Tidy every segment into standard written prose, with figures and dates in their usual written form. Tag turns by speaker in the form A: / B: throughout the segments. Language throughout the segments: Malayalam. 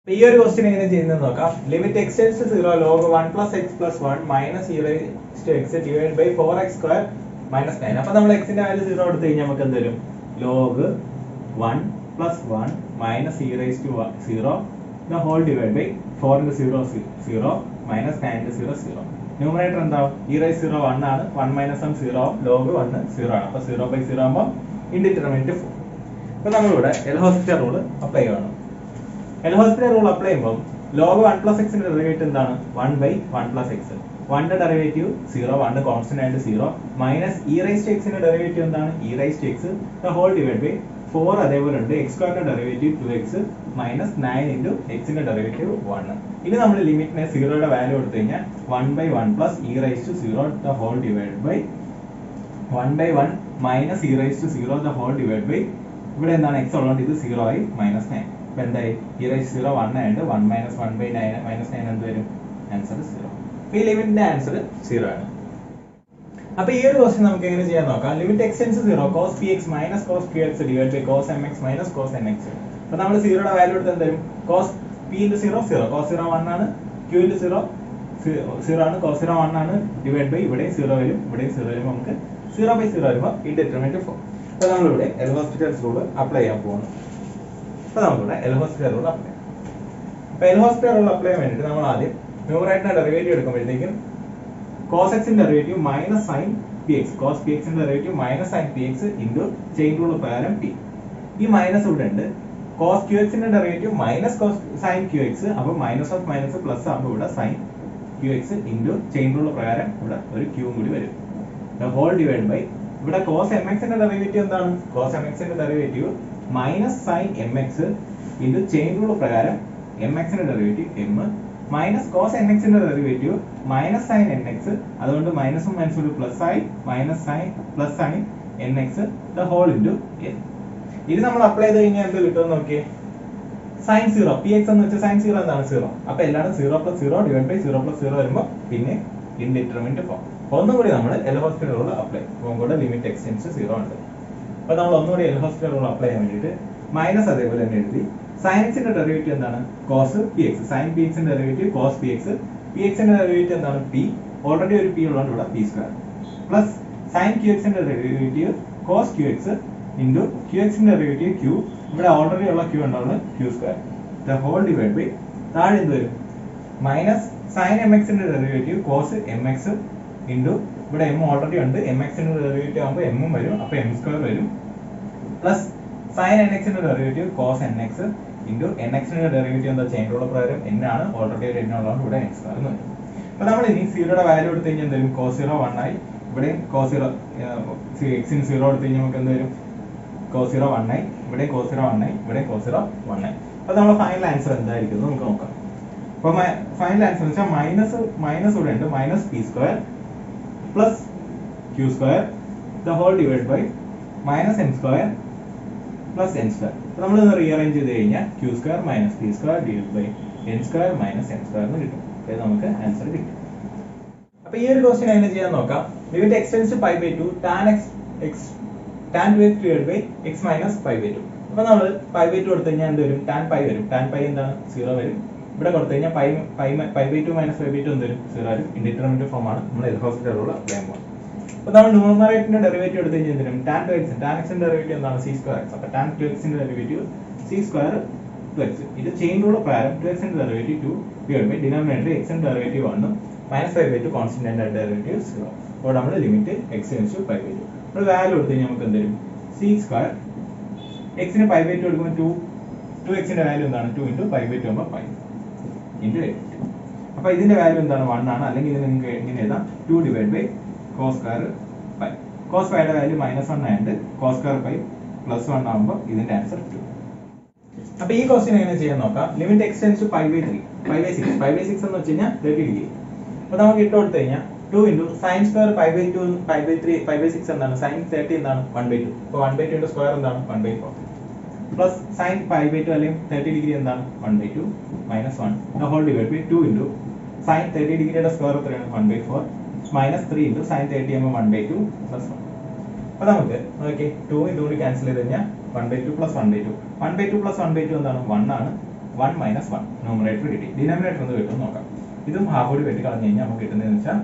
A: ഈ ഒരു ക്വസ്റ്റ്യൻ എങ്ങനെ ചെയ്യുന്നത് നോക്കാം. Limit x tends to 0 log 1 plus x plus 1 minus e raised to x divided by 4x square minus 9. അപ്പോൾ നമ്മൾ x ന്റെ വാല്യൂ 0 എടുത്തു കഴിഞ്ഞാൽ നമുക്ക് എന്ത് വരും? log 1 plus 1 minus e raised to 0 the whole divided by 4 into 0 0 minus 9 into 0 0. Numerator എന്താവും? e raised 0 1 ആണ്, 1 minus 1 0 log 1 0 ആണ്. അപ്പോൾ 0 by 0 ആകുമ്പോൾ ഇൻഡിറ്റർമിനന്റ് 4. അപ്പോൾ നമ്മളിവിടെ എൽ ഹോസ്പിറ്റൽ റൂൾ അപ്ലൈ ചെയ്യണം. എൽ ഹോസ്പിറ്റൽ റൂൾ അപ്ലൈ ചെയ്യുമ്പോൾ log 1 plus x ന്റെ ഡെറിവേറ്റീവ് എന്താണ്? 1 by 1 plus x. 1 ന്റെ ഡെറിവേറ്റീവ് 0, 1 കോൺസ്റ്റന്റ് ആയിട്ട് 0 minus e raised to x ന്റെ ഡെറിവേറ്റീവ് എന്താണ്? e raised to x the whole divided by 4 അതേപോലെ ഉണ്ട്. x square ന്റെ derivative 2x minus 9 into x ന്റെ ഡെറിവേറ്റീവ് 1. ഇനി നമ്മൾ ലിമിറ്റിനെ 0 യുടെ വാല്യൂ എടുത്തു കഴിഞ്ഞാൽ 1 by 1 plus e raised to 0 the whole divided by 1 by 1 minus e raised to 0 the whole divided by ഇവിടെ എന്താണ്? x ഉള്ളതുകൊണ്ട് ഇത് 0 ആയി മൈനസ് 9. അപ്പോൾ എന്തായി? e raised to 0 1 ആയിട്ട് 1 minus 1 by 9 minus 9 എന്ത് വരും? ആൻസർ 0. അപ്പോൾ ഈ ലിമിറ്റിന്റെ ആൻസർ 0 ആണ്. അപ്പോൾ ഈ ഒരു ക്വസ്റ്റ്യൻ നമുക്ക് എങ്ങനെ ചെയ്യാൻ നോക്കാം. Limit x tends to 0 cos px minus cos qx divided by cos mx minus cos nx. അപ്പോൾ നമ്മൾ 0 യുടെ വാല്യൂ എടുത്താൽ എന്ത് വരും? cos p into 0 0, cos 0 1 ആണ്, q into 0 0 ആണ്, cos 0 1 ആണ്, ഡിവൈഡ് ബൈ ഇവിടെ 0 വരും, ഇവിടെ 0 വരുമ്പോൾ നമുക്ക് 0 by 0 വരുമ്പോൾ ഇൻഡിറ്റർമിനന്റ് 4. അപ്പോൾ നമ്മളിവിടെ എൽ ഹോസ്പിറ്റൽ റൂൾ അപ്ലൈ ചെയ്യാൻ പോകുന്നു. അപ്പോൾ നമ്മളിവിടെ എൽ ഹോസ്പിറ്റൽ റൂൾ അപ്ലൈ. അപ്പോൾ എൽ ഹോസ്പിറ്റൽ റൂൾ അപ്ലൈ ചെയ്യാൻ വേണ്ടിയിട്ട് നമ്മൾ ആദ്യം ന്യൂമറേറ്ററിന്റെ ഡെറിവേറ്റീവ് എടുക്കുമ്പോഴത്തേക്കും cos x ന്റെ derivative minus sin px, cos px ന്റെ derivative minus sin px into chain rule പ്രകാരം p. ഈ മൈനസ് ഇവിടെ ഉണ്ട്. cos qx ന്റെ derivative minus cos sin qx, അപ്പോൾ മൈനസ് ഓഫ് മൈനസ് പ്ലസ് ആകുമ്പോൾ ഇവിടെ sin qx into chain rule പ്രകാരം ഇവിടെ ഒരു q കൂടി വരും. the whole divided by ഇവിടെ cos mx ന്റെ ഡെറിവേറ്റീവ് എന്താണ്? cos mx ന്റെ derivative minus sin mx into chain rule പ്രകാരം mx ന്റെ derivative m minus cos nx ന്റെ ഡെറിവേറ്റീവ് മൈനസ് sin nx, അതുകൊണ്ട് മൈനസും മൈനസും പ്ലസ് ആയി minus sin plus sin nx the whole into n. ഇത് നമ്മൾ അപ്ലൈ ചെയ്ത് കഴിഞ്ഞാൽ എന്ത് കിട്ടുമെന്ന് നോക്കിയേ. sin 0 px എന്ന് വെച്ചാൽ sin 0 എന്താണ്? 0. അപ്പോൾ എല്ലാവരും 0 plus 0 divided by 0 plus 0 വരുമ്പോൾ പിന്നെ ഇൻഡിറ്റർമിനന്റ് ഫോം. ഒന്നും കൂടി നമ്മൾ എൽ ഹോസ്പിറ്റൽ റൂൾ അപ്ലൈ. അപ്പോൾ കൂടെ ലിമിറ്റ് x ടെൻഡ്സ് ടു 0 ഉണ്ട്. അപ്പോൾ നമ്മൾ ഒന്നുകൂടി എൽ ഹോസ്പിറ്റൽ റൂൾ അപ്ലൈ ചെയ്യാൻ വേണ്ടിയിട്ട് മൈനസ് അതേപോലെ തന്നെ എഴുതി. sin x ന്റെ ഡെറിവേറ്റീവ് എന്താണ്? cos px. sin px ന്റെ ഡെറിവേറ്റീവ് cos px. px ന്റെ ഡെറിവേറ്റീവ് എന്താണ്? p. ഓൾറെഡി ഒരു p ഉള്ളതുകൊണ്ട് ഇവിടെ p square plus sin qx ന്റെ derivative cos qx into qx ന്റെ ഡെറിവേറ്റീവ് q. ഇവിടെ ഓൾറെഡി ഉള്ള q ഉണ്ടാവുന്നത് q square the whole divided by താഴെ എന്ത് വരും? മൈനസ് sin mx ന്റെ ഡെറിവേറ്റീവ് cos mx ഇൻറ്റു ഇവിടെ m ഓൾറെഡി ഉണ്ട്, mx ന്റെ ഡെറിവേറ്റീവ് ആകുമ്പോൾ m ഉം വരും, അപ്പോൾ m സ്ക്വയർ വരും പ്ലസ് sin nx ന്റെ derivative cos nx into nx ന്റെ ഡെറിവേറ്റീവ് എന്താ? ചെയിൻ റൂൾ പ്രകാരം n ആണ്, ഓൾറെഡി ഒരു n ഉള്ളതുകൊണ്ട് ഇവിടെ n സ്ക്വയർ എന്ന് വരും. അപ്പോൾ നമ്മൾ ഇനി 0 യുടെ വാല്യൂ എടുത്തു കഴിഞ്ഞാൽ എന്ത് വരും? cos 0 1 ആയി, ഇവിടെ cos 0 x ന് 0 എടുത്തു കഴിഞ്ഞാൽ നമുക്ക് എന്ത് വരും? cos 0 1 ആയി, ഇവിടെ cos 0 1 ആയി, ഇവിടെ cos 0 1 ആയി. അപ്പോൾ നമ്മുടെ ഫൈനൽ ആൻസർ എന്തായിരിക്കും നമുക്ക് നോക്കാം. അപ്പോൾ ഫൈനൽ ആൻസർ എന്ന് വെച്ചാൽ മൈനസ് ഇവിടെ ഉണ്ട്, minus p square plus q square the whole divided by minus m square plus n square. അപ്പോൾ നമ്മൾ ഇത് റീഅറേഞ്ച് ചെയ്ത് കഴിഞ്ഞാൽ q square minus p square divide by n square minus n square എന്ന് കിട്ടും. അപ്പോൾ നമുക്ക് ആൻസർ കിട്ടും. അപ്പോൾ ഈ ഒരു ക്വസ്റ്റ്യൻ എങ്ങനെ ചെയ്യാൻ നോക്കാം. Limit x tends to π by 2 tan 2x divided by x minus π by 2. അപ്പോൾ നമ്മൾ π by 2 എടുത്തു കഴിഞ്ഞാൽ എന്ത് വരും? tan π വരും. tan π എന്താണ്? 0 വരും. ഇവിടെ കൊടുത്തു കഴിഞ്ഞാൽ π by 2 minus π by 2 എന്ത് വരും? 0 വരും. ഇൻഡിറ്റർമിനന്റ് ഫോം ആണ് നമ്മൾ എൽ ഹോസ്പിറ്റൽ റൂൾ അപ്ലൈ ചെയ്യാൻ പോകുന്നത്. അപ്പോൾ നമ്മൾ ന്യൂമറേറ്ററിന്റെ ഡെറിവേറ്റീവ് എടുത്തു കഴിഞ്ഞാൽ എന്ത് വരും? tan 2x ന്റെ ഡെറിവേറ്റീവ് എന്താണ്? c square x. അപ്പോൾ tan 2x ന്റെ ഡെറിവേറ്റീവ് c സ്ക്വയർ 2x. ഇത് ചെയിൻ റൂൾ പ്രകാരം 2x ന്റെ derivative 2 divide by denominator x ന്റെ derivative 1 minus π by 2 constant and derivative 0. അപ്പോൾ നമ്മൾ limit x tends to π by 2. അപ്പോൾ വാല്യൂ എടുത്തു കഴിഞ്ഞാൽ നമുക്ക് എന്ത് വരും? c സ്ക്വയർ x ന് π by 2 എടുക്കുമ്പോൾ 2x ന്റെ വാല്യൂ എന്താണ്? 2 into π by 2 ആകുമ്പോൾ 5 into 8. അപ്പോൾ ഇതിന്റെ വാല്യൂ എന്താണ്? 1 ആണ്, അല്ലെങ്കിൽ ഇത് നിങ്ങൾക്ക് എങ്ങനെ എഴുതാം? 2 divide by cos square π. cos π യുടെ വാല്യൂ -1 ആയിട്ട് cos സ്ക്വയർ π പ്ലസ് 1 ആകുമ്പോൾ ഇതിന്റെ ആൻസർ 2. അപ്പോൾ ഈ ക്വസ്റ്റ്യൻ എങ്ങനെ ചെയ്യാൻ നോക്കാം. Limit x tends to π by 3 π by 6 π by 6 എന്ന് വെച്ച് കഴിഞ്ഞാൽ 30 ഡിഗ്രി. അപ്പോൾ നമുക്ക് ഇട്ട് കൊടുത്തു കഴിഞ്ഞാൽ 2 into sin square π by 2 π by 3 π by 6 എന്താണ്? sin 30 എന്താണ്? 1/2. അപ്പോൾ 1/2 ന്റെ സ്ക്വയർ എന്താണ്? 1/4 പ്ലസ് sin π by 2 അല്ലെങ്കിൽ 30 ഡിഗ്രി എന്താണ്? 1/2 minus 1 the whole divided by 2 into sin 30 ഡിഗ്രിയുടെ സ്ക്വയർ എത്രയാണ്? 1/4 മൈനസ് 3 into sin 30 ആകുമ്പോൾ 1/2 പ്ലസ് 1. അപ്പോൾ നമുക്ക് നോക്കി 2 ഇതുകൂടി ക്യാൻസൽ ചെയ്ത് കഴിഞ്ഞാൽ 1/2 പ്ലസ് 1/2 1/2 പ്ലസ് 1/2 എന്താണ്? 1 ആണ്. 1 minus 1 ന്യൂമറേറ്റർ കിട്ടി. ഡിനോമിനേറ്റർ ഒന്ന് കിട്ടും നോക്കാം. ഇതും ഹാഫ് കൂടി വെട്ടി കളഞ്ഞു കഴിഞ്ഞാൽ നമുക്ക് കിട്ടുന്നതെന്ന് വെച്ചാൽ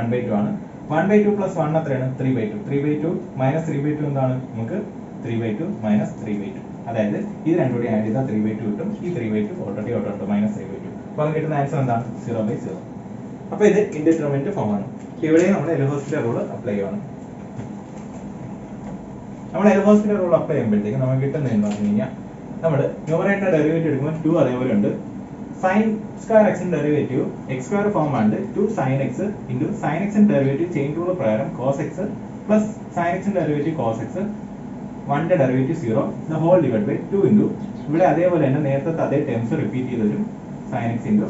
A: 1/2 ആണ്. 1/2 plus 1 എത്രയാണ്? 3/2. 3/2 minus 3/2 എന്താണ്? നമുക്ക് 3/2 minus 3/2. അതായത് ഇത് രണ്ടും കൂടി ആഡ് ചെയ്താൽ 3/2 കിട്ടും. ഈ 3/2 ഓൾറെഡി ഉണ്ട് minus 3/2. അപ്പോൾ അത് കിട്ടുന്ന ആൻസർ എന്താണ്? 0/0. അപ്പോൾ ഇത് ഇൻഡിറ്റർമിനന്റ് ഫോം ആണ്. ഇവിടെ നമ്മൾ എൽ ഹോസ്പിറ്റൽ റൂൾ അപ്ലൈ ചെയ്യണം. നമ്മൾ എൽ ഹോസ്പിറ്റൽ റൂൾ അപ്ലൈ ചെയ്യുമ്പോഴത്തേക്ക് നമുക്ക് കിട്ടുന്നതെന്ന് പറഞ്ഞു കഴിഞ്ഞാൽ നമ്മൾ ന്യൂമറേറ്റർ ഡെറിവേറ്റീവ് എടുക്കുമ്പോൾ 2 അതേപോലെ ഉണ്ട്. sin square x derivative x square form ആണ് 2 sin x into sin x derivative chain rule പ്രകാരം cos x plus sin x derivative cos x 1 ന്റെ derivative 0 the whole divided by 2 into ഇവിടെ അതേപോലെ തന്നെ നേരത്തെ അതേ ടേംസ് റിപ്പീറ്റ് ചെയ്ത് വരും. sin x into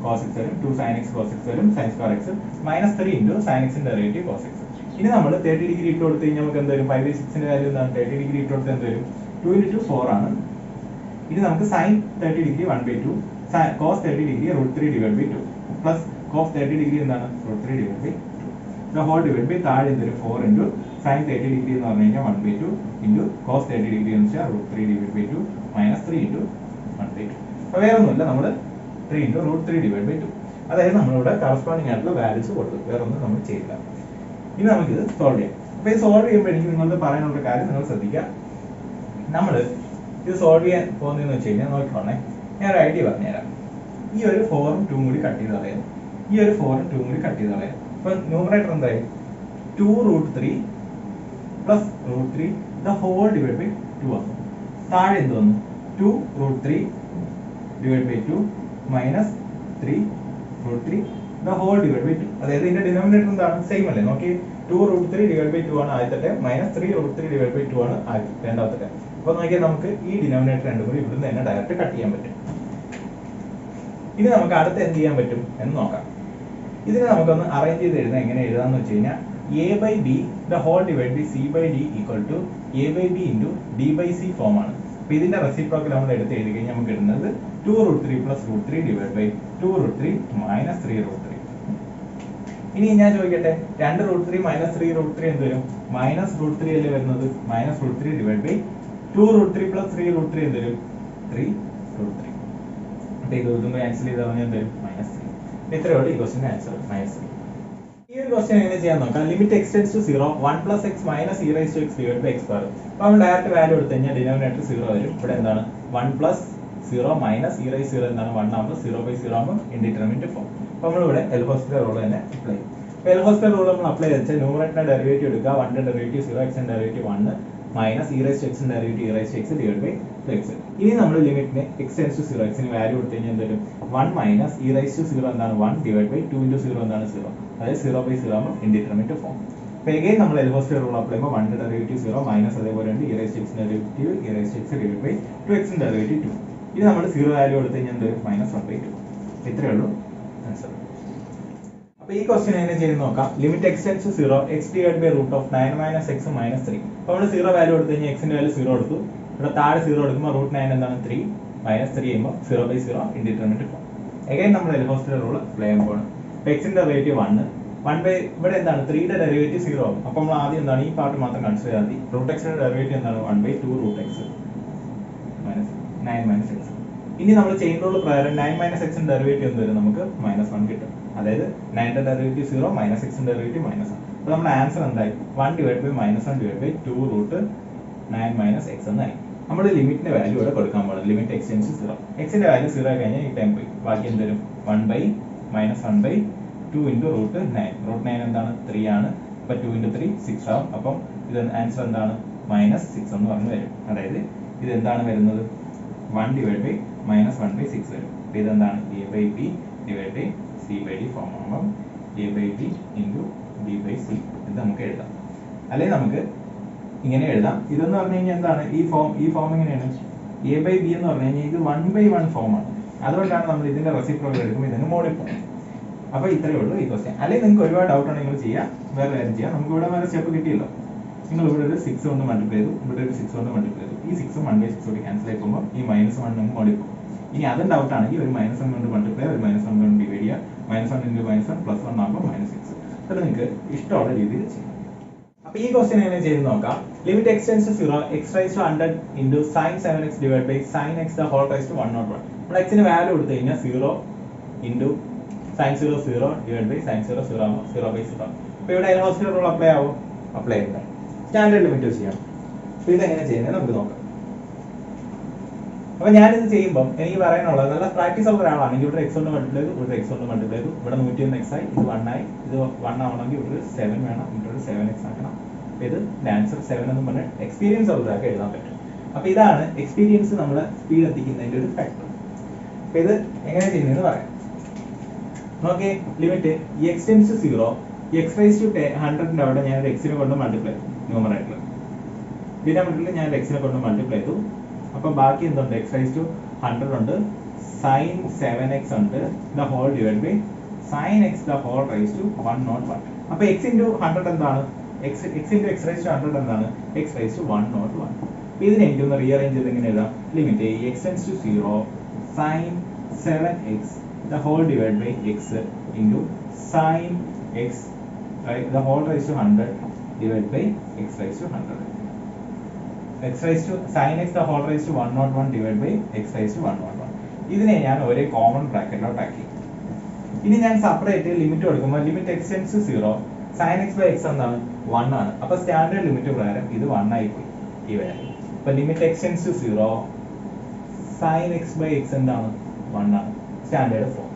A: cos x വരും, 2 sin x cos x വരും, sin square x minus 3 into sin x derivative cos x. ഇനി നമ്മൾ 30 ഡിഗ്രി ഇട്ട് കൊടുത്തു കഴിഞ്ഞാൽ നമുക്ക് എന്ത് വരും? 5/6 ന്റെ വാല്യൂ എന്താണ്? 30 ഡിഗ്രി ഇട്ട് കൊടുത്താൽ എന്ത് വരും? 2 into 2 4 ആണ്. ഇനി നമുക്ക് sin 30 degree 1/2 cos 30 degree √3 divided by 2 plus cos 30 degree എന്താണ്? √3 divided by 2 the whole divided by താഴെ എന്തൊരു 4 into sin 30 degree എന്ന് പറഞ്ഞു കഴിഞ്ഞാൽ 1/2 into cos 30 degree എന്ന് വെച്ചാൽ √3 divided by 2 minus 3 into 1/2. അപ്പോൾ വേറെ ഒന്നുമില്ല, നമ്മൾ 3 into √3 divided by 2. അതായത് നമ്മളിവിടെ കറസ്പോണ്ടിങ് ആയിട്ടുള്ള വാല്യൂസ് കൊടുത്തു, വേറെ ഒന്നും നമ്മൾ ചെയ്യില്ല. ഇനി നമുക്കിത് സോൾവ് ചെയ്യാം. അപ്പോൾ ഇത് സോൾവ് ചെയ്യുമ്പോൾ എനിക്ക് നിങ്ങളോട് പറയാനുള്ള കാര്യം നിങ്ങൾ ശ്രദ്ധിക്കുക. നമ്മൾ ഇത് സോൾവ് ചെയ്യാൻ പോകുന്നതെന്ന് വെച്ച് കഴിഞ്ഞാൽ നോക്കിക്കോണേ, ഞാൻ ഒരു ഐഡിയ പറഞ്ഞുതരാം. ഈ ഒരു 4ഉം 2ഉം കൂടി കട്ട് ചെയ്ത് കളയാം. ഈ ഒരു 4ഉം 2ഉം കൂടി കട്ട് ചെയ്ത് കളയാം. അപ്പോൾ ന്യൂമറേറ്റർ എന്തായി? 2√3 plus √3 the whole divided by 2 ആണ്. താഴെ എന്ത് വന്നു? 2√3 divided by 2 minus 3√3 the whole divided by 2. അതായത് ഇതിന്റെ ഡിനോമിനേറ്റർ എന്താണ്? സെയിം അല്ലേ? നോക്കി 2√3 divided by 2 ആണ് ആദ്യത്തെ ടേം, minus 3√3 divided by 2 ആണ് രണ്ടാമത്തെ ടേം. അപ്പോൾ നോക്കിയാൽ നമുക്ക് ഈ ഡിനോമിനേറ്റർ രണ്ടും കൂടി ഇവിടുന്ന് തന്നെ ഡയറക്റ്റ് കട്ട് ചെയ്യാൻ പറ്റും. ഇനി നമുക്ക് അടുത്ത് എന്ത് ചെയ്യാൻ പറ്റും എന്ന് നോക്കാം. ഇതിനെ നമുക്കൊന്ന് അറേഞ്ച് ചെയ്ത് എഴുതാൻ എങ്ങനെ എഴുതാന്ന് വെച്ച് കഴിഞ്ഞാൽ a/b the whole divided by c/d equal to a/b into d/c form ആണ്. അപ്പോൾ ഇതിന്റെ റെസിപ്രോക്കൽ നമ്മൾ എടുത്ത് എഴുതി കഴിഞ്ഞാൽ നമുക്ക് കിട്ടുന്നത് 2√3 plus √3 divided by 2√3 minus 3√3. ഇനി ഞാൻ ചോദിക്കട്ടെ, 2√3 minus 3√3 എന്ത് വരും? minus √3 അല്ലേ വരുന്നത്? minus √3 divided by 2√3 plus 3√3 എന്ത് വരും? 3√3. അപ്പോൾ ഇതൊന്നും ക്യാൻസൽ ചെയ്താൽ എന്ത് വരും? -3. ഇത്രയേ ഉള്ളൂ ഈ ക്വസ്റ്റിന്റെ ആൻസർ, -3. ഈ ഒരു ക്വസ്റ്റ്യൻ എങ്ങനെ ചെയ്യാൻ നോക്കാം. Limit x tends to 0 1 plus x minus e raised to x divided by x square. അപ്പോൾ നമ്മൾ ഡയറക്റ്റ് വാല്യൂ എടുത്തു കഴിഞ്ഞാൽ ഡിനോമിനേറ്റർ 0 വരും. ഇവിടെ എന്താണ്? 1 plus 0 minus e raised 0 എന്താണ്? 1 ആകുമ്പോൾ 0/0 ആകുമ്പോൾ ഇൻഡിറ്റർമിനന്റ് ഫോം. അപ്പോൾ നമ്മളിവിടെ എൽ ഹോസ്പിറ്റൽ റൂൾ തന്നെ അപ്ലൈ ചെയ്യും. അപ്പോൾ എൽ ഹോസ്പിറ്റൽ റൂൾ നമ്മൾ അപ്ലൈ ചെയ്ത് വെച്ചാൽ ന്യൂമറേറ്ററിന്റെ ഡെറിവേറ്റീവ് എടുക്കുക, 1 ന്റെ ഡെറിവേറ്റീവ് 0, x ന്റെ derivative 1 minus e raised to x ന്റെ derivative e raised to x divided by x. ഇനി നമ്മൾ ലിമിറ്റിനെ x ടെൻഡ്സ് ടു 0 x ന് വാല്യൂ കൊടുത്തു കഴിഞ്ഞാൽ എന്ത് വരും? 1 minus e raised to 0 എന്താണ്? 1 divided by 2 into 0 എന്താണ്? 0. അതായത് 0/0 ആകുമ്പോൾ ഇൻഡിറ്റർമിനന്റ് ഫോം. അപ്പോൾ എഗെയിൻ നമ്മൾ എൽ ഹോസ്പിറ്റൽ റൂൾ അപ്ലൈ ചെയ്യുമ്പോൾ 1 ന്റെ ഡെറിവേറ്റീവ് 0 മൈനസ് അതേപോലെ ഉണ്ട് e raised to x ന്റെ derivative e raised to x divided by 2x ന്റെ ഡെറിവേറ്റീവ് 2. ഇനി നമ്മൾ 0 വാല്യൂ കൊടുത്തു കഴിഞ്ഞാൽ എന്ത് വരും? -1/2. ഇത്രയേ ഉള്ളൂ ആൻസർ. അപ്പോൾ ഈ ക്വസ്റ്റ്യൻ എങ്ങനെ ചെയ്യുന്നത് നോക്കാം. Limit x tends to 0 x divided by root of 9 minus x minus 3. അപ്പോൾ നമ്മൾ 0 വാല്യൂ കൊടുത്തു കഴിഞ്ഞാൽ x ന്റെ വാല്യൂ 0 കൊടുത്തു. ഇവിടെ താഴെ 0 കൊടുക്കുമ്പോൾ √9 എന്താണ്? 3 minus 3 ചെയ്യുമ്പോൾ 0/0 ഇൻഡിറ്റർമിനന്റ് ഫോം. എഗെയിൻ നമ്മൾ എൽ ഹോസ്പിറ്റൽ റൂൾ അപ്ലൈ ചെയ്യാൻ പോകണം. x ന്റെ ഡെറിവേറ്റീവ് 1 ഇവിടെ എന്താണ്? 3 ന്റെ ഡെറിവേറ്റീവ് 0 ആകും. അപ്പോൾ നമ്മൾ ആദ്യം എന്താണ്? ഈ പാർട്ട് മാത്രം കൺസിഡർ ചെയ്താൽ മതി. √x ന്റെ ഡെറിവേറ്റീവ് എന്താണ്? 1/2 √x minus 9 minus x. ഇനി നമ്മൾ ചെയിൻ റൂൾ പ്രകാരം 9 minus x ന്റെ ഡെറിവേറ്റീവ് എന്ത് വരും? നമുക്ക് -1 കിട്ടും. അതായത് 9 ന്റെ ഡെറിവേറ്റീവ് 0 minus x ന്റെ ഡെറിവേറ്റീവ് -1. അപ്പോൾ നമ്മുടെ ആൻസർ എന്തായി? 1 divided by -1 divided by 2√9 minus x എന്നായി. നമ്മൾ ലിമിറ്റിന്റെ വാല്യൂ ഇവിടെ കൊടുക്കാൻ പോകുന്നത്. Limit x tends to 0. x ന്റെ വാല്യൂ 0 ആയി കഴിഞ്ഞാൽ ഈ ടൈം പോയി. ബാക്കി എന്ത് വരും? 1/(-1/2) into √9. √9 എന്താണ്? 3 ആണ്. അപ്പോൾ 2 into 3 6 ആവും. അപ്പം ഇത് ആൻസർ എന്താണ്? -6 എന്ന് പറഞ്ഞു വരും. അതായത് ഇത് എന്താണ് വരുന്നത്? 1 divided by -1/6 വരും. അപ്പോൾ ഇതെന്താണ്? a/b divided by c/d form ആകുമ്പോൾ a/b into d/c ഇത് നമുക്ക് എഴുതാം. അല്ലെങ്കിൽ നമുക്ക് ഇങ്ങനെ എഴുതാം. ഇതെന്ന് പറഞ്ഞു കഴിഞ്ഞാൽ എന്താണ്? ഈ ഫോം എങ്ങനെയാണ്? a/b എന്ന് പറഞ്ഞു കഴിഞ്ഞാൽ ഇത് 1/1 ഫോമാണ്. അതുകൊണ്ടാണ് നമ്മൾ ഇതിന്റെ റെസിപ്രോക്കൽ എടുക്കുമ്പോൾ ഇതിന് മോഡിൽ പോകും. അപ്പോൾ ഇത്രയേ ഉള്ളൂ ഈ ക്വസ്റ്റ്യൻ. അല്ലെങ്കിൽ നിങ്ങൾക്ക് ഒരുപാട് ഡൗട്ട് ഉണ്ടെങ്കിൽ നിങ്ങൾ ചെയ്യാം, വേറെ കാര്യം ചെയ്യാം. നമുക്ക് ഇവിടെ വേറെ സ്റ്റെപ്പ് കിട്ടിയല്ലോ. നിങ്ങൾ ഇവിടെ ഒരു 6 കൊണ്ട് മൾട്ടിപ്ലൈ ചെയ്തു, ഇവിടെ ഒരു 6 കൊണ്ട് മൾട്ടിപ്ലൈ ചെയ്തു. ഈ 6ഉം 1/6 കൂടി ക്യാൻസൽ ആയിക്കുമ്പോൾ ഈ -1 നമുക്ക് മോഡിൽ പോകും. ഇനി അതും ഡൗട്ട് ആണെങ്കിൽ ഒരു -1 കൊണ്ട് മൾട്ടിപ്ലൈ, ഒരു -1 കൊണ്ട് ഡിവൈഡ് ചെയ്യുക. -1 into -1 +1 ആകുമ്പോൾ -6. അപ്പോൾ നിങ്ങൾക്ക് ഇഷ്ടമുള്ള രീതിയിൽ ചെയ്യാം. അപ്പോൾ ഈ ക്വസ്റ്റ്യൻ എങ്ങനെ ചെയ്ത് നോക്കാം. Limit x tends to 0 x raise to 100 into sin 7x divided by sin x the whole raised to 101. നമ്മൾ x ന് വാല്യൂ കൊടുത്തു കഴിഞ്ഞാൽ 0 into sin 0 0 divided by sin 0 0 ആകുമ്പോൾ 0 by 0. അപ്പോൾ ഇവിടെ എൽ ഹോസ്പിറ്റൽ റൂൾ അപ്ലൈ ആവും. അപ്ലൈ ചെയ്യുന്നത് സ്റ്റാൻഡേർഡ് ലിമിറ്റ് യൂസ് ചെയ്യാം. അപ്പോൾ ഇതെങ്ങനെ ചെയ്യുന്നത് നമുക്ക് നോക്കാം. അപ്പോൾ ഞാനിത് ചെയ്യുമ്പോൾ എനിക്ക് പറയാനുള്ളത് നല്ല പ്രാക്ടീസ് ഉള്ള ഒരാളാണെങ്കിൽ ഇവിടെ x കൊണ്ട് മൾട്ടിപ്ലൈ ചെയ്തു, ഇവിടെ x കൊണ്ട് മൾട്ടിപ്ലൈ ചെയ്തു, ഇവിടെ 101x ആയി, ഇത് 1 ആയി, ഇത് 1 ആവണമെങ്കിൽ ഇവിടെ 7 വേണം, ഇവിടെ 7x ആക്കണം. അപ്പോൾ ഇത് ആൻസർ 7 എന്ന് പറഞ്ഞാൽ എക്സ്പീരിയൻസ് ഉള്ളവർക്ക് എഴുതാൻ പറ്റും. അപ്പോൾ ഇതാണ് എക്സ്പീരിയൻസ് നമ്മളെ സ്പീഡ് എത്തിക്കുന്നതിന്റെ ഒരു ഫാക്ടർ. അപ്പോൾ ഇത് എങ്ങനെ ചെയ്യുന്നതെന്ന് പറയാം. നോക്കിയേ, limit x tends to 0 x raise to 100ന്റെ അവിടെ ഞാൻ x നെ കൊണ്ട് മൾട്ടിപ്ലൈ ചെയ്തു, ന്യൂമറേറ്ററിൽ ഡിനോമിനേറ്ററിൽ ഞാൻ x നെ കൊണ്ട് മൾട്ടിപ്ലൈ ചെയ്തു. അപ്പോൾ ബാക്കി എന്തുണ്ട്, x റൈസ് ടു 100 ഉണ്ട്, sin 7x ഉണ്ട്, the whole divided by sin x the whole raised to 101. അപ്പോൾ x into 100 എന്താണ്, x into x raised to 100 എന്താണ്, x raised to 101. അപ്പോൾ ഇതിനെ എനിക്ക് ഒന്ന് റീഅറേഞ്ച് ചെയ്ത് എങ്ങനെ എഴുതാം. Limit x tends to 0 sin 7x the whole divided by x into sin x the whole raised to 100 divided by x raised to 100. x raised to sin x the whole raised to 101 divided by x raised to 101. ഇതിനെ ഞാൻ ഒരേ കോമൺ ബ്രാക്കറ്റിലോട്ട് ആക്കി. ഇനി ഞാൻ സെപ്പറേറ്റ് ലിമിറ്റ് കൊടുക്കുമ്പോൾ limit x tends to 0 sin x by x എന്താണ് 1 ആണ്. അപ്പോൾ സ്റ്റാൻഡേർഡ് ലിമിറ്റ് പ്രകാരം ഇത് 1 ആയി പോയി ഈ വാല്യൂ. അപ്പോൾ limit x tends to 0 sin x by x എന്താണ് 1 ആണ്, സ്റ്റാൻഡേർഡ് ഫോം.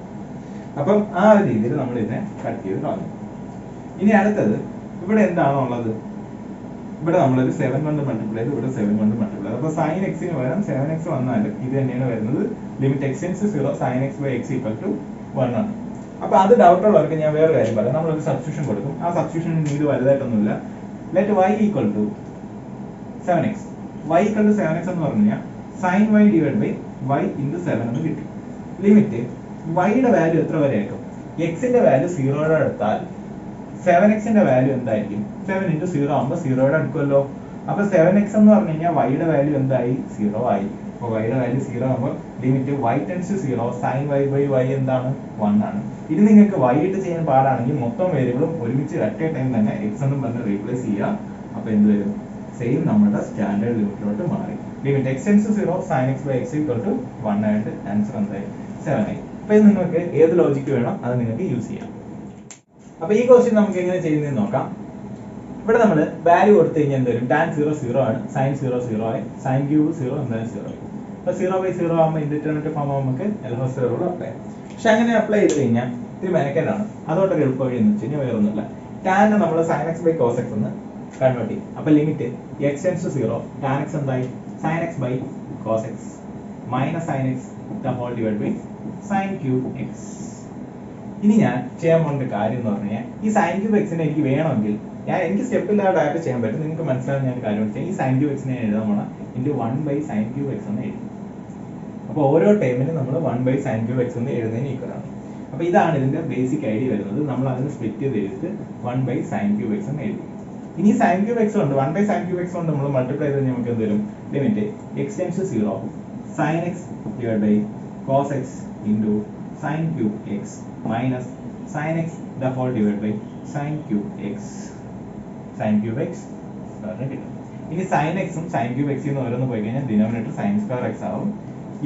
A: അപ്പം ആ ഒരു രീതിയിൽ നമ്മൾ ഇതിനെ കട്ട് ചെയ്ത് കളഞ്ഞു. ഇനി അടുത്തത് ഇവിടെ എന്താണോ ഉള്ളത്, ഇവിടെ നമ്മളൊരു 7 കൊണ്ട് മൾട്ടിപ്ലൈ ചെയ്ത്, ഇവിടെ 7 കൊണ്ട് മൾട്ടിപ്ലൈ ചെയ്ത്. അപ്പോൾ sin x ന് പകരം 7x വന്നാലും ഇത് തന്നെയാണ് വരുന്നത്. Limit x tends to 0 sin x by x equal to 1 ആണ്. അപ്പോൾ അത് ഡൗട്ട് ഉള്ളവർക്ക് ഞാൻ വേറെ കാര്യം പറയാം. നമ്മളൊരു സബ്സ്റ്റിറ്റ്യൂഷൻ കൊടുക്കും. ആ സബ്സ്റ്റിറ്റ്യൂഷൻ നീഡ് വലുതായിട്ടൊന്നുമില്ല. Let y equal to 7x. y equal to 7x എന്ന് പറഞ്ഞു കഴിഞ്ഞാൽ sin y divided by y into 7 എന്ന് കിട്ടി. ലിമിറ്റ് y യുടെ വാല്യൂ എത്ര വരെ ആയിരിക്കും, x ന്റെ വാല്യൂ 0 എടുത്താൽ 7x ന്റെ വാല്യൂ എന്തായിരിക്കും, 7 into 0 ആകുമ്പോൾ 0 എടുക്കുമല്ലോ. അപ്പോൾ 7x എന്ന് പറഞ്ഞു കഴിഞ്ഞാൽ y യുടെ വാല്യൂ എന്തായി, 0 ആയി. അപ്പോൾ y യുടെ വാല്യൂ 0 ആകുമ്പോൾ limit y tends to 0 sin y by y എന്താണ് 1 ആണ്. ഇത് നിങ്ങൾക്ക് y ഇട്ട് ചെയ്യാൻ പാടാണെങ്കിൽ മൊത്തം വേരിയബിളും ഒരുമിച്ച് അറ്റ് എ ടൈം തന്നെ x എന്നും പറഞ്ഞ് റീപ്ലേസ് ചെയ്യുക. അപ്പോൾ എന്ത് വരും, സെയിം നമ്മുടെ സ്റ്റാൻഡേർഡ് ലിമിറ്റിലോട്ട് മാറി. Limit x tends to 0 sin x by x equal to 1 ആയിട്ട് ആൻസർ എന്തായി 7 ആയി. അപ്പോൾ ഇത് നിങ്ങൾക്ക് ഏത് ലോജിക്ക് വേണം അത് നിങ്ങൾക്ക് യൂസ് ചെയ്യാം. അപ്പോൾ ഈ ക്വസ്റ്റ്യൻ നമുക്ക് എങ്ങനെ ചെയ്യുന്നതെന്ന് നോക്കാം. ഇവിടെ നമ്മൾ വാല്യൂ കൊടുത്തു കഴിഞ്ഞാൽ എന്ത് വരും, tan 0 0 ആണ്, sin 0 0 ആയി, sin ക്യൂബ് 0 എന്തായാലും 0 ആയി. അപ്പോൾ 0 by 0 ആകുമ്പോൾ ഇൻഡിറ്റർമിനേറ്റ് ഫോം ആകുമ്പോൾ നമുക്ക് എൽ ഹോസ്പിറ്റൽ റൂൾ അപ്ലൈ ചെയ്യാം. പക്ഷെ അങ്ങനെ അപ്ലൈ ചെയ്ത് കഴിഞ്ഞാൽ ഇത്തിരി മെനക്കേടാണ്. അതുകൊണ്ടൊരു എളുപ്പ വഴി എന്ന് വെച്ച് കഴിഞ്ഞാൽ വേറെ ഒന്നുമില്ല, tan നമ്മൾ sin x by cos x എന്ന് കൺവേർട്ട് ചെയ്യും. അപ്പോൾ limit x tends to 0 tan x എന്തായി sin x by cos x minus sin x the whole divided by sin cube x. ഇനി ഞാൻ ചെയ്യാൻ പോകുന്ന കാര്യം എന്ന് പറഞ്ഞു കഴിഞ്ഞാൽ ഈ sin cube x നെ എനിക്ക് വേണമെങ്കിൽ എനിക്ക് സ്റ്റെപ്പ് ഇല്ലാതായിട്ട് ചെയ്യാൻ പറ്റും. നിങ്ങൾക്ക് മനസ്സിലാകുന്ന ഞാൻ കാര്യം വെച്ചാൽ ഈ sin cube x നെ എഴുതാൻ പോണം into 1 by sin cube x എന്ന് എഴുതും. അപ്പോൾ ഓരോ ടൈമിനും നമ്മൾ 1 by sin cube x എന്ന് എഴുതുന്നതിന് ഈക്വൽ ആണ്. അപ്പോൾ ഇതാണ് ഇതിന്റെ ബേസിക് ഐഡിയ വരുന്നത്. നമ്മൾ അതിനെ സ്പ്ലിറ്റ് ചെയ്ത് എഴുതിയിട്ട് 1 by sin cube x എന്ന് എഴുതി. ഇനി sin cube x ഉണ്ട്, 1 by sin cube x കൊണ്ട് നമ്മൾ മൾട്ടിപ്ലൈ ചെയ്ത് നമുക്ക് എന്ത് വരും, limit x tends to 0 sin x divided by cos x into sin cube x minus sin x the whole divided by sin cube x. sin cube x കിട്ടും. ഇനി sin x ഉം sin cube x എന്ന് ഓരോന്ന് പോയി കഴിഞ്ഞാൽ ഡിനോമിനേറ്റർ sin square x ആവും.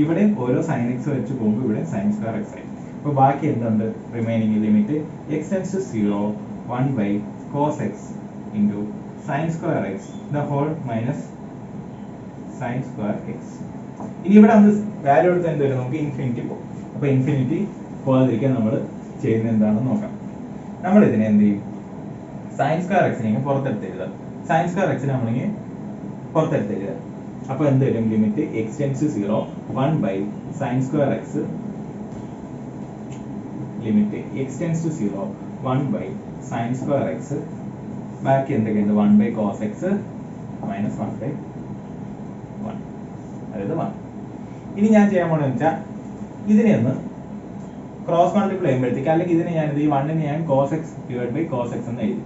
A: ഇവിടെ ഓരോ sin x വെച്ച് പോകുമ്പോൾ ഇവിടെ sin square x ആയി. അപ്പോൾ ബാക്കി എന്തുണ്ട്, remaining limit x tends to 0 1 by cos x into sin square x the whole minus sin square x. ഇനി ഇവിടെ നമ്മൾ വാല്യൂ എടുത്ത് എന്ത് വരും, നമുക്ക് ഇൻഫിനിറ്റി പോകും. അപ്പോൾ ഇൻഫിനിറ്റി പോകാതിരിക്കാൻ നമ്മൾ ചെയ്യുന്നത് എന്താണെന്ന് നോക്കാം. നമ്മൾ ഇതിനെ എന്ത് ചെയ്യും, sin square x നെ പുറത്തെടുത്ത് എഴുതാം. sin square x നെ നമ്മളിങ്ങനെ പുറത്തെടുത്ത് എഴുതാം. അപ്പോൾ എന്ത് വരും, limit x tends to 0 1 by sin square x limit x tends to 0 1 by sin square x ബാക്കി എന്തൊക്കെയുണ്ട്, 1 by cos x minus 1 by 1 അതായത് 1. ഇനി ഞാൻ ചെയ്യാൻ പോണെന്ന് വെച്ചാൽ ഇതിനെ ഒന്ന് ക്രോസ് മൾട്ടിപ്ലൈ ചെയ്യുമ്പോഴത്തേക്ക്, അല്ലെങ്കിൽ ഇതിനെ ഞാനിത് ഈ 1 നെ ഞാൻ cos x divided by cos x എന്ന് എഴുതി.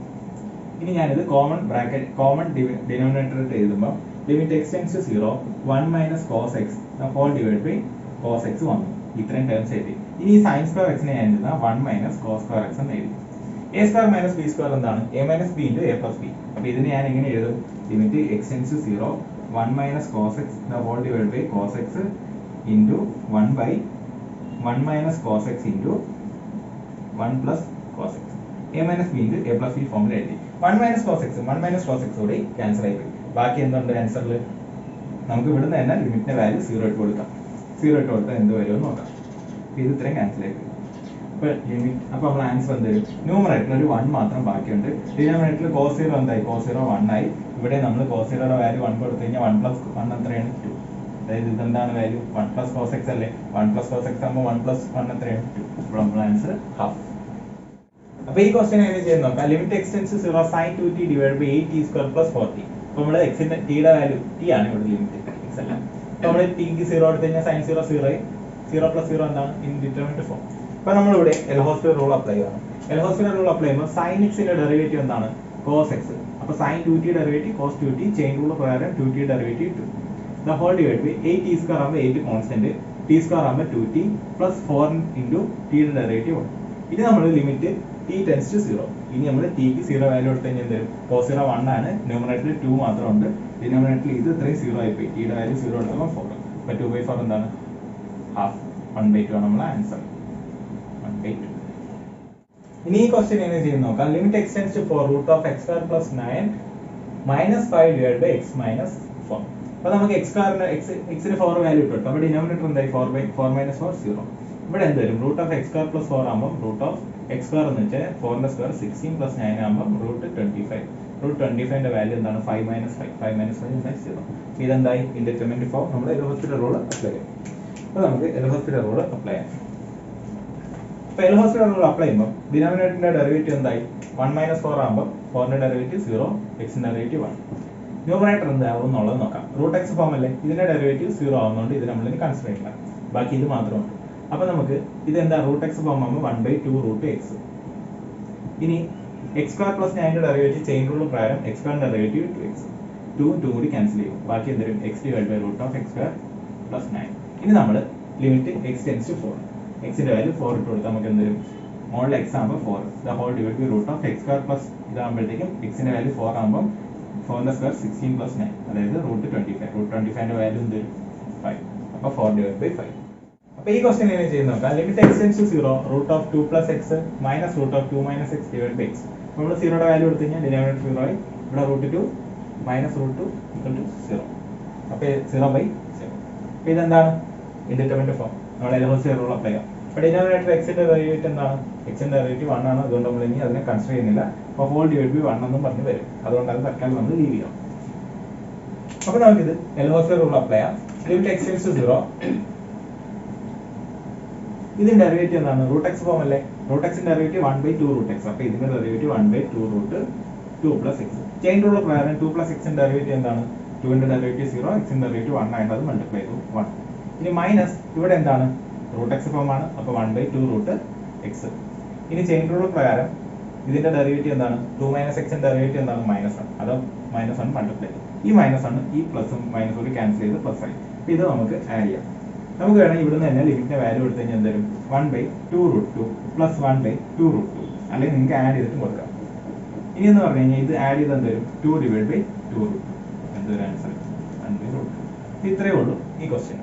A: ഇനി ഞാനിത് കോമൺ ബ്രാക്കറ്റ് കോമൺ ഡിനോമിനേറ്റർ എഴുതുമ്പോൾ limit x tends to 0 1 minus cos x the whole divided by cos x വന്നു. ഇത്രയും ടേംസ് എഴുതി. ഇനി ഈ sin square x നെ ഞാൻ എഴുതുന്ന 1 minus cos square x എന്ന് എഴുതി. A square minus B square എന്താണ് A minus B into A plus B. അപ്പോൾ ഇതിന് ഞാൻ എങ്ങനെ എഴുതും? Limit x tends to 0 1 minus cos x the whole divide by cos x into 1 by 1 minus cos x into 1 plus cos x A minus B into A plus B ഫോമിൽ എഴുതി. 1 മൈനസ് കോസ് എക്സ് കൂടി ക്യാൻസൽ ആയി പോയി. ബാക്കി എന്തുണ്ട് ആൻസറിൽ? നമുക്ക് ഇവിടുന്ന് തന്നെ ലിമിറ്റിന്റെ വാല്യൂ 0 ഇട്ട് കൊടുക്കാം. 0 ഇട്ട് കൊടുത്താൽ എന്ത് വരുമെന്ന് നോക്കാം. ഇത് ഇത്രയും ക്യാൻസൽ ആയി പോയി. അപ്പോൾ നമ്മൾ ആൻസർ എന്ത് വരും? ന്യൂമറേറ്ററിൽ ഒരു 1 മാത്രം ബാക്കിയുണ്ട്. ഡിനോമിനേറ്ററിൽ cos 0 എന്തായി? cos 0 1 ആയി. ഇവിടെ നമ്മൾ cos 0യുടെ വാല്യൂ 1 കൊടുത്തു കഴിഞ്ഞാൽ 1 പ്ലസ് 1 എത്രയാണ്? 2. അതായത് ഇതെന്താണ് വാല്യൂ? 1 പ്ലസ് കോസ് എക്സ് അല്ലേ? 1 പ്ലസ് കോസ് എക്സ് ആകുമ്പോൾ 1 പ്ലസ് 1 എത്രയാണ്? 2. അപ്പോൾ നമ്മൾ ആൻസർ ഹാഫ്. അപ്പോൾ ഈ ക്വസ്റ്റ്യൻ എങ്ങനെ ചെയ്യുന്ന നോക്കാം. Limit x tends to 0 sin 2t divide by 8t square plus 4t. അപ്പോൾ നമ്മൾ എക്സിന്റെ ടിയുടെ വാല്യൂ ടി ആണ് ഇവിടെ ലിമിറ്റ് എക്സ് അല്ല. അപ്പോൾ നമ്മൾ ടിക്ക് 0 എടുത്തു കഴിഞ്ഞാൽ sin 0 0 ആയി. 0 പ്ലസ് 0 എന്താണ്? Indeterminate form. അപ്പോൾ നമ്മളിവിടെ എൽഹോസ്പിറ്റൽ റൂൾ അപ്ലൈ ചെയ്യണം. എൽഹോസ്പിറ്റൽ റൂൾ അപ്ലൈ ചെയ്യുമ്പോൾ sin x ന്റെ ഡെറിവേറ്റീവ് എന്താണ്? cos x. അപ്പോൾ sin 2t derivative cos 2t chain rule പ്രകാരം 2t derivative 2. The whole divide by 8t square ആകുമ്പോൾ 8 കോൺസ്റ്റന്റ്, t സ്ക്വയർ ആകുമ്പോൾ 2t പ്ലസ് 4 ഇൻറ്റു t യുടെ ഡെറിവേറ്റീവ് 1. ഇനി നമ്മൾ ലിമിറ്റ് t ടെൻഡ്സ് ടു 0. ഇനി നമ്മൾ ടിക്ക് 0 വാല്യൂ എടുത്തു കഴിഞ്ഞാൽ എന്ത് വരും? cos 0 1 ആണ്. ന്യൂമറേറ്ററിൽ 2 മാത്രമുണ്ട്. ഡിനോമിനേറ്ററിൽ ഇത് ഇത്രയും 0 ആയി പോയി. ടിയുടെ വാല്യൂ 0 എടുത്തപ്പോൾ 4. അപ്പോൾ 2/4 എന്താണ്? ഹാഫ്. 1/2 ആണ് നമ്മളെ ആൻസർ. 1/2. ഇനി ഈ ക്വസ്റ്റ്യൻ എങ്ങനെ ചെയ്യുന്ന നോക്കാം. Limit x tends to 4 root of x square plus 9 minus 5 divide by x minus 4. അപ്പോൾ നമുക്ക് എക്സിന് 4 വാല്യൂ ഇട്ടു. അപ്പോൾ ഡിനോമിനേറ്റർ എന്തായി? 4 മൈനസ് 4 0. ഇവിടെ എന്ത് വരും? Root of x square plus 4 ആകുമ്പോൾ റൂട്ട് ഓഫ് എക്സ് സ്ക്വയർ എന്ന് വെച്ചാൽ 4ന്റെ സ്ക്വയർ 16 പ്ലസ് 9 ആകുമ്പോൾ റൂട്ട് 25. റൂട്ട് 25ന്റെ വാല്യൂ എന്താണ്? 5 മൈനസ് 5. 5 മൈനസ് 5 എന്തായി? 0. ഇതെന്തായി? ഇൻഡിറ്റർമിനന്റ് ഫോം. നമ്മൾ എൽഹോസ്പിറ്റൽ റൂൾ അപ്ലൈ ചെയ്യും. അപ്പോൾ നമുക്ക് എൽഹോസ്പിറ്റൽ റൂൾ അപ്ലൈ ചെയ്യാം. അപ്പോൾ എൽഹോസ്പിറ്റൽ റൂൾ അപ്ലൈ ചെയ്യുമ്പോൾ ഡിനോമിനേറ്ററിന്റെ ഡെറിവേറ്റീവ് എന്തായി? 1 മൈനസ് 4 ആകുമ്പോൾ 4ന്റെ ഡെറിവേറ്റീവ് 0, എക്സിന്റെ ഡെറിവേറ്റീവ് 1. ന്യൂമറേറ്റർ എന്താവും എന്നുള്ളത് നോക്കാം. റൂട്ട് എക്സ് ഫോം അല്ലേ? ഇതിന്റെ ഡെറിവേറ്റീവ് 0 ആവുന്നതുകൊണ്ട് ഇത് നമ്മൾ കൺസിഡർ ചെയ്യില്ല. ബാക്കി ഇത് മാത്രമുണ്ട്. അപ്പോൾ നമുക്ക് ഇതെന്താ? റൂട്ട് എക്സ് ഫോം ആകുമ്പോൾ 1/2 റൂട്ട് എക്സ്. ഇനി എക്സ് സ്ക്വയർ പ്ലസ് 9ന്റെ ഡെറിവേറ്റീവ് ചെയിൻ റൂൾ പ്രകാരം എക്സ് സ്ക്വയറിന്റെ ഡെറിവേറ്റീവ് 2x. 2 കൂടി ക്യാൻസൽ ചെയ്യും. ബാക്കി എന്തെങ്കിലും x divide by root of x square plus 9. ഇനി നമ്മൾ ലിമിറ്റ് എക്സ് ടെൻഡ്സ് ടു 4. എക്സിന്റെ വാല്യൂ 4 ഇട്ട് കൊടുത്താൽ നമുക്ക് എന്തെങ്കിലും? മോളിൽ എക്സ് ആകുമ്പോൾ 4 the whole divide by root of x square plus ഇതാകുമ്പോഴത്തേക്കും എക്സിന്റെ വാല്യൂ 4 ആകുമ്പോൾ 4ന്റെ സ്ക്വയർ 16 പ്ലസ് 9 അതായത് റൂട്ട് 25. റൂട്ട് 25ന്റെ വാല്യൂ എന്ത്? 5. അപ്പോൾ 4 ഡിവൈഡ് ബൈ 5. അപ്പോൾ ഈ ക്വസ്റ്റ്യൻ എങ്ങനെ ചെയ്യുന്ന നോക്കാം. Limit x tends to 0 root of 2 plus x minus root of 2 minus x divide by x. നമ്മൾ 0യുടെ വാല്യൂ എടുത്തു കഴിഞ്ഞാൽ ഡിനോമിനേറ്റർ 0 ആയി. ഇവിടെ root 2 minus root 2 equal to 0. അപ്പോൾ 0/0. അപ്പോൾ ഇതെന്താണ്? Indeterminate form. നമ്മൾ എൽഹോസ്പിറ്റൽ റൂൾ അപ്ലൈ ചെയ്യാം. അപ്പോൾ ഡിനോമിനേറ്റർ എക്സിന്റെ ഡെറിവേറ്റീവ് എന്താണ്? എക്സിന്റെ ഡെറിവേറ്റീവ് 1 ആണ്. അതുകൊണ്ട് നമ്മൾ ഇനി അതിനെ കൺസിഡർ ചെയ്യുന്നില്ല. അപ്പോൾ ഹോൾ ഡിവൈഡ് ബൈ 1 എന്നും പറഞ്ഞ് വരും. അതുകൊണ്ട് അത് തൽക്കാലം നമ്മൾ ലീവ് ചെയ്യാം. അപ്പോൾ നമുക്കിത് എൽഹോസ്പിറ്റൽ റൂൾ അപ്ലൈ ചെയ്യാം. Limit x tends to 0. ഇതിന്റെ ഡെറിവേറ്റീവ് എന്താണ്? റൂട്ട് എക്സ് ഫോം അല്ലേ? റൂട്ട് എക്സിന്റെ ഡെറിവേറ്റീവ് 1/2 റൂട്ട് എക്സ്. അപ്പോൾ ഇതിന്റെ derivative 1/2 root 2 plus x. Chain rule പ്രകാരം 2 പ്ലസ് എക്സിന്റെ ഡെറിവേറ്റീവ് എന്താണ്? 2ന്റെ ഡെറിവേറ്റീവ് 0, എക്സിന്റെ ഡെറിവേറ്റീവ് 1 ആയിട്ട് അത് മൾട്ടിപ്ലൈ ചെയ്തു 1. ഇനി മൈനസ് ഇവിടെ എന്താണ്? റൂട്ട് എക്സ് ഫോം ആണ്. അപ്പോൾ 1/2 റൂട്ട് എക്സ്. ഇനി ചെയിൻ റൂൾ പ്രകാരം ഇതിന്റെ ഡെറിവേറ്റീവ് എന്താണ്? 2 മൈനസ് എക്സിന്റെ ഡെറിവേറ്റീവ് എന്താണ്? -1. അത് -1 മൾട്ടിപ്ലൈ ചെയ്തു. ഈ -1 ഈ പ്ലസും മൈനസും കൂടി ക്യാൻസൽ ചെയ്ത് പ്ലസ് ആയി. അപ്പോൾ ഇത് നമുക്ക് ആഡ് ചെയ്യാം. നമുക്ക് വേണമെങ്കിൽ ഇവിടുന്ന് തന്നെ ലിമിറ്റിന്റെ വാല്യൂ എടുത്തു കഴിഞ്ഞാൽ എന്തായാലും 1/2 റൂട്ട് 2 പ്ലസ് 1/2 റൂട്ട് 2 അല്ലെങ്കിൽ നിങ്ങൾക്ക് ആഡ് ചെയ്തിട്ട് കൊടുക്കാം. ഇനി എന്ന് പറഞ്ഞു കഴിഞ്ഞാൽ ഇത് ആഡ് ചെയ്ത് എന്തായാലും 2 ഡിവൈഡ് ബൈ 2 റൂട്ട് 2 എന്തൊരു ആൻസർ 1/2 റൂട്ട് 2. ഇത്രയേ ഉള്ളൂ ഈ ക്വസ്റ്റ്യൻ.